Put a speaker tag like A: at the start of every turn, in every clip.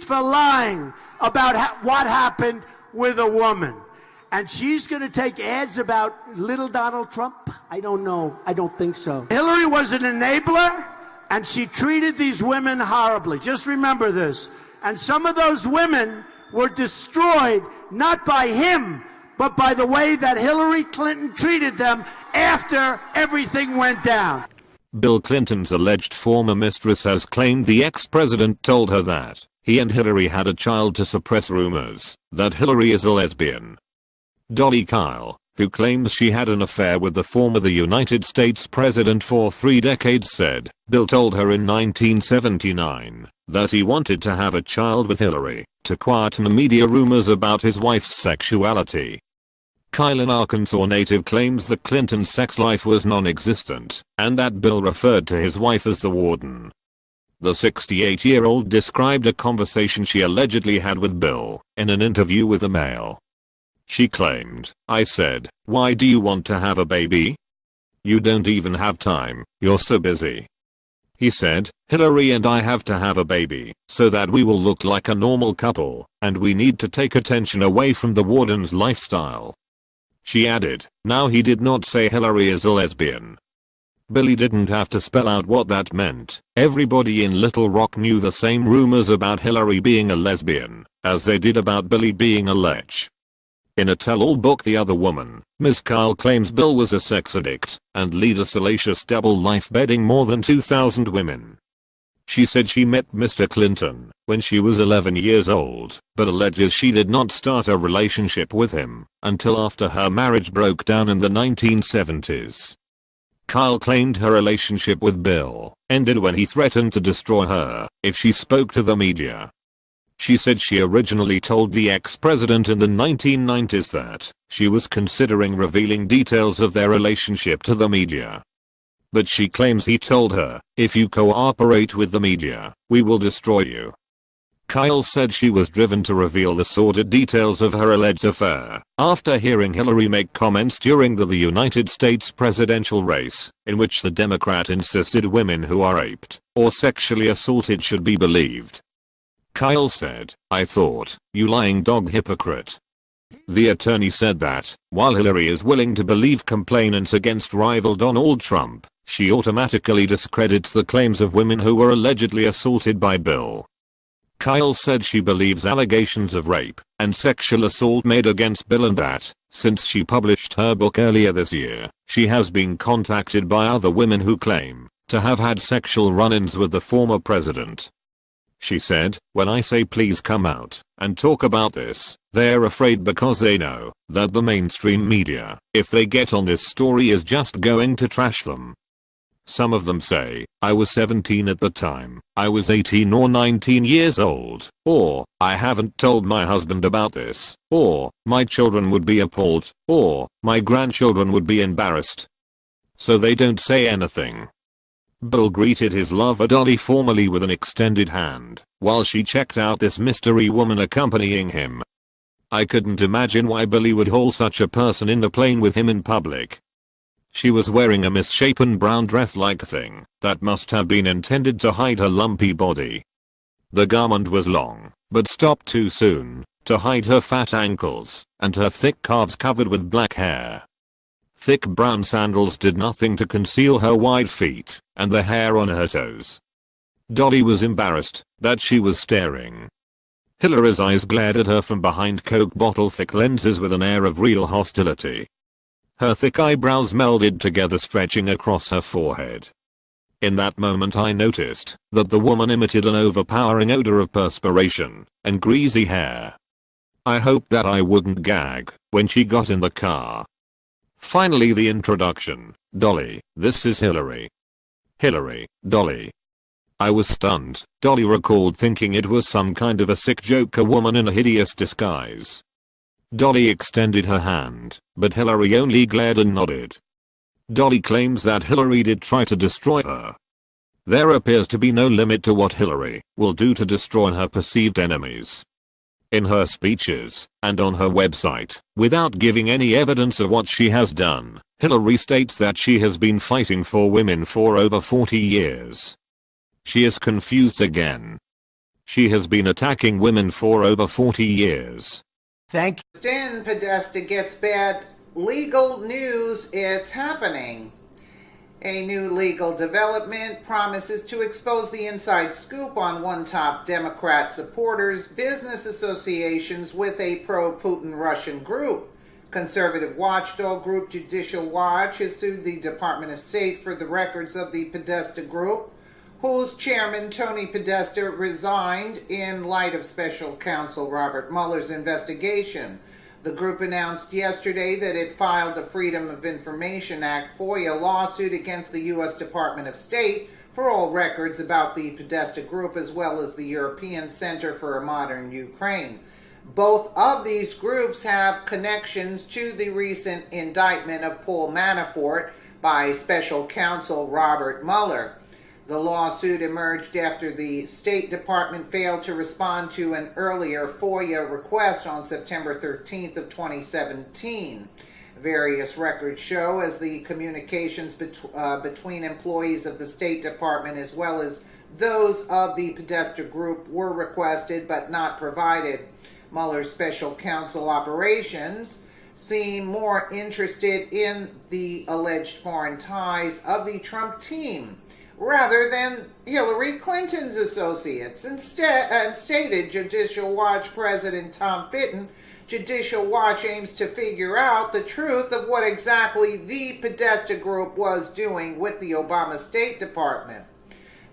A: for lying about what happened with a woman. And she's going to take ads about little Donald Trump? I don't know. I don't think so. Hillary was an enabler, and she treated these women horribly. Just remember this. And some of those women were destroyed not by him, but by the way that Hillary Clinton treated them after everything went down.
B: Bill Clinton's alleged former mistress has claimed the ex-president told her that he and Hillary had a child to suppress rumors that Hillary is a lesbian. Dolly Kyle, who claims she had an affair with the former United States president for 3 decades, said Bill told her in 1979 that he wanted to have a child with Hillary to quieten media rumors about his wife's sexuality. Kyle, an Arkansas native, claims that Clinton's sex life was non-existent and that Bill referred to his wife as the warden. The 68-year-old described a conversation she allegedly had with Bill in an interview with the Mail. She claimed, "I said, why do you want to have a baby? You don't even have time, you're so busy." He said, "Hillary and I have to have a baby so that we will look like a normal couple, and we need to take attention away from the warden's lifestyle." She added, "Now he did not say Hillary is a lesbian." Billy didn't have to spell out what that meant. Everybody in Little Rock knew the same rumors about Hillary being a lesbian as they did about Billy being a lech. In a tell-all book, The Other Woman, Ms. Kyle claims Bill was a sex addict and led a salacious double life, bedding more than 2,000 women. She said she met Mr. Clinton when she was 11 years old, but alleges she did not start a relationship with him until after her marriage broke down in the 1970s. Kyle claimed her relationship with Bill ended when he threatened to destroy her if she spoke to the media. She said she originally told the ex-president in the 1990s that she was considering revealing details of their relationship to the media. But she claims he told her, "If you cooperate with the media, we will destroy you." Kyle said she was driven to reveal the sordid details of her alleged affair after hearing Hillary make comments during the United States presidential race, in which the Democrat insisted women who are raped or sexually assaulted should be believed. Kyle said, "I thought, you lying dog hypocrite." The attorney said that, while Hillary is willing to believe complainants against rival Donald Trump, she automatically discredits the claims of women who were allegedly assaulted by Bill. Kyle said she believes allegations of rape and sexual assault made against Bill, and that, since she published her book earlier this year, she has been contacted by other women who claim to have had sexual run-ins with the former president. She said, "When I say please come out and talk about this, they're afraid because they know that the mainstream media, if they get on this story, is just going to trash them." Some of them say, "I was 17 at the time, I was 18 or 19 years old," or "I haven't told my husband about this," or "My children would be appalled," or "My grandchildren would be embarrassed." So they don't say anything. Bill greeted his lover Dolly formally with an extended hand while she checked out this mystery woman accompanying him. I couldn't imagine why Billy would haul such a person in the plane with him in public. She was wearing a misshapen brown dress-like thing that must have been intended to hide her lumpy body. The garment was long, but stopped too soon to hide her fat ankles and her thick calves covered with black hair. Thick brown sandals did nothing to conceal her wide feet and the hair on her toes. Dolly was embarrassed that she was staring. Hillary's eyes glared at her from behind Coke bottle-thick lenses with an air of real hostility. Her thick eyebrows melded together, stretching across her forehead. In that moment I noticed that the woman emitted an overpowering odor of perspiration and greasy hair. I hoped that I wouldn't gag when she got in the car. Finally the introduction. "Dolly, this is Hillary." "Hillary, Dolly." I was stunned, Dolly recalled, thinking it was some kind of a sick joke, a woman in a hideous disguise. Dolly extended her hand, but Hillary only glared and nodded. Dolly claims that Hillary did try to destroy her. There appears to be no limit to what Hillary will do to destroy her perceived enemies. In her speeches and on her website, without giving any evidence of what she has done, Hillary states that she has been fighting for women for over 40 years. She is confused again. She has been attacking women for over 40 years.
A: Thank you.
C: Then Podesta gets bad legal news. It's happening. A new legal development promises to expose the inside scoop on one top Democrat supporters' business associations with a pro-Putin Russian group. Conservative watchdog group Judicial Watch has sued the Department of State for the records of the Podesta Group, whose chairman, Tony Podesta, resigned in light of special counsel Robert Mueller's investigation. The group announced yesterday that it filed a Freedom of Information Act FOIA lawsuit against the U.S. Department of State for all records about the Podesta Group as well as the European Center for a Modern Ukraine. Both of these groups have connections to the recent indictment of Paul Manafort by special counsel Robert Mueller. The lawsuit emerged after the State Department failed to respond to an earlier FOIA request on September 13th of 2017. Various records show as the communications between employees of the State Department as well as those of the Podesta Group were requested but not provided. Mueller's special counsel operations seem more interested in the alleged foreign ties of the Trump team rather than Hillary Clinton's associates. Instead, stated Judicial Watch President Tom Fitton, Judicial Watch aims to figure out the truth of what exactly the Podesta Group was doing with the Obama State Department.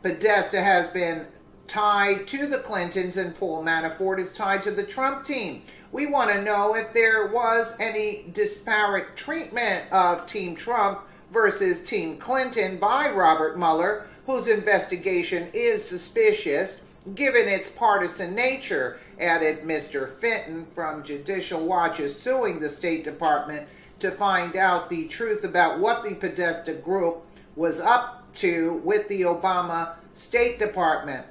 C: Podesta has been tied to the Clintons and Paul Manafort is tied to the Trump team. We want to know if there was any disparate treatment of Team Trump versus Team Clinton by Robert Mueller, whose investigation is suspicious given its partisan nature, added Mr. Fitton. From Judicial Watch is suing the State Department to find out the truth about what the Podesta Group was up to with the Obama State Department.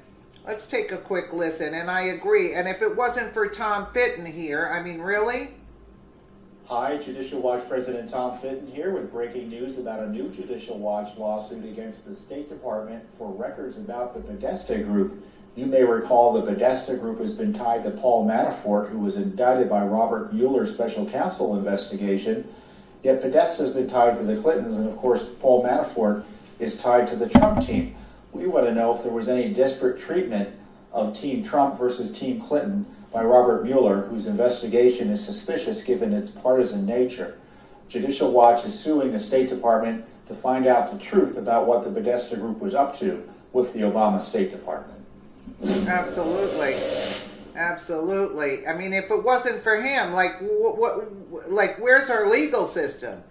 C: Let's take a quick listen, and I agree. And if it wasn't for Tom Fitton here, I mean, really?
D: Hi, Judicial Watch President Tom Fitton here with breaking news about a new Judicial Watch lawsuit against the State Department for records about the Podesta Group. You may recall the Podesta Group has been tied to Paul Manafort, who was indicted by Robert Mueller's special counsel investigation. Yet Podesta has been tied to the Clintons, and of course Paul Manafort is tied to the Trump team. We want to know if there was any disparate treatment of Team Trump versus Team Clinton by Robert Mueller, whose investigation is suspicious given its partisan nature. Judicial Watch is suing the State Department to find out the truth about what the Podesta Group was up to with the Obama State Department.
C: Absolutely. Absolutely. I mean, if it wasn't for him, where's our legal system?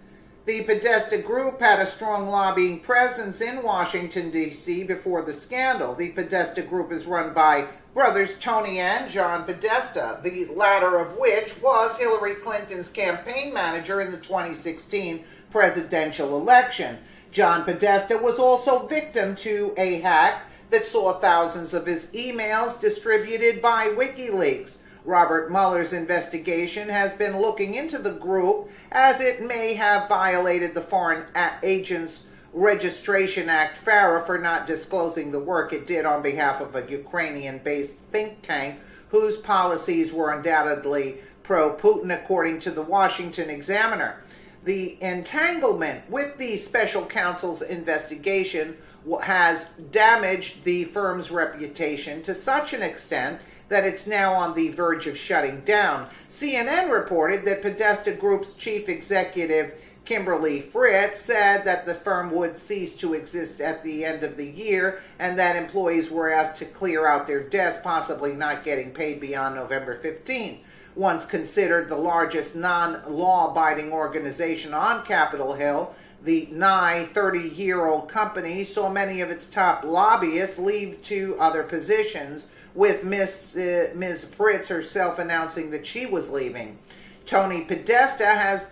C: The Podesta Group had a strong lobbying presence in Washington, D.C. before the scandal. The Podesta Group is run by brothers Tony and John Podesta, the latter of which was Hillary Clinton's campaign manager in the 2016 presidential election. John Podesta was also victim to a hack that saw thousands of his emails distributed by WikiLeaks. Robert Mueller's investigation has been looking into the group as it may have violated the Foreign Agents Registration Act FARA for not disclosing the work it did on behalf of a Ukrainian-based think tank whose policies were undoubtedly pro-Putin, according to the Washington Examiner. The entanglement with the special counsel's investigation has damaged the firm's reputation to such an extent that it's now on the verge of shutting down. CNN reported that Podesta Group's chief executive, Kimberly Fritz, said that the firm would cease to exist at the end of the year and that employees were asked to clear out their desks, possibly not getting paid beyond November 15th. Once considered the largest non-law-abiding organization on Capitol Hill, the nigh 30-year-old company saw many of its top lobbyists leave to other positions, with Ms. Fritz herself announcing that she was leaving. Tony Podesta has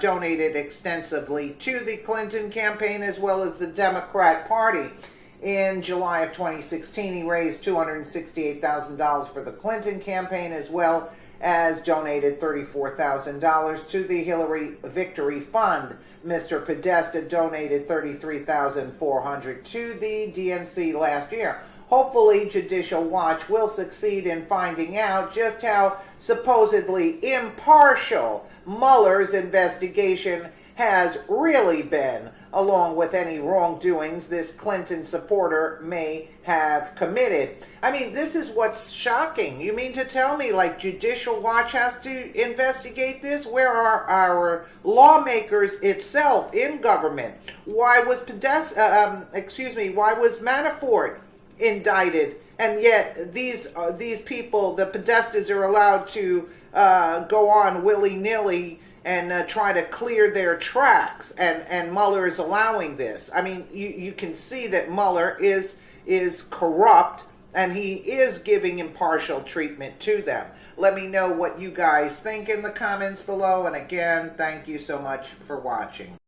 C: donated extensively to the Clinton campaign as well as the Democrat Party. In July of 2016, he raised $268,000 for the Clinton campaign as well as donated $34,000 to the Hillary Victory Fund. Mr. Podesta donated $33,400 to the DNC last year. Hopefully, Judicial Watch will succeed in finding out just how supposedly impartial Mueller's investigation has really been, along with any wrongdoings this Clinton supporter may have committed. I mean, this is what's shocking. You mean to tell me, like, Judicial Watch has to investigate this? Where are our lawmakers itself in government? Why was why was Manafort indicted, and yet these people, the Podestas, are allowed to go on willy-nilly and try to clear their tracks, and Mueller is allowing this? I mean, you can see that Mueller is corrupt, and he is giving impartial treatment to them. Let me know what you guys think in the comments below, and again, thank you so much for watching.